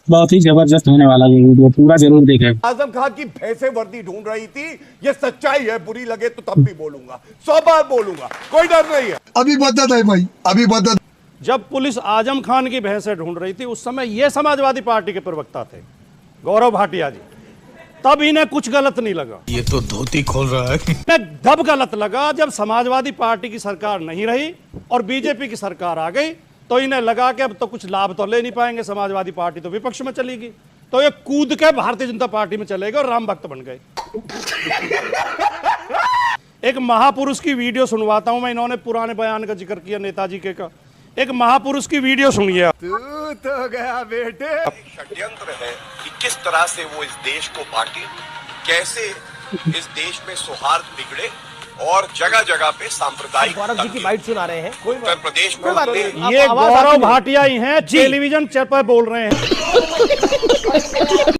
बहुत ही जबरदस्त होने वाला ये वीडियो, पूरा जरूर देखें। आजम खान की भैंसे वर्दी ढूंढ रही थी, ये सच्चाई है, बुरी लगे तो तब भी बोलूंगा, 100 बार बोलूंगा, कोई डर नहीं है। अभी बदत है भाई, अभी बदत। जब पुलिस आजम खान की भैंसें ढूंढ रही थी उस समय ये समाजवादी पार्टी के प्रवक्ता थे गौरव भाटिया जी, तब इन्हें कुछ गलत नहीं लगा। ये तो धोती खोल रहा है। इन्हें तब गलत लगा जब समाजवादी पार्टी की सरकार नहीं रही और बीजेपी की सरकार आ गई, तो इन्हें लगा कि अब तो कुछ लाभ तो ले नहीं पाएंगे, समाजवादी पार्टी तो विपक्ष में चलेगी, तो ये कूद के भारतीय जनता पार्टी में चले गए और राम भक्त बन गए। एक महापुरुष की वीडियो सुनवाता हूं मैं, इन्होंने पुराने बयान का जिक्र किया नेताजी के का, एक महापुरुष की वीडियो सुनिए। तू तो गया बेटे। षड्यंत्र है कि किस तरह से वो इस देश को बांटे, कैसे इस देश में सौहार्द बिगड़े और जगह जगह पे सांप्रदायिक गौरव जी की बाइट सुना रहे हैं। उत्तर प्रदेश में ये गौरव भाटिया ही हैं, टेलीविजन पर बोल रहे हैं।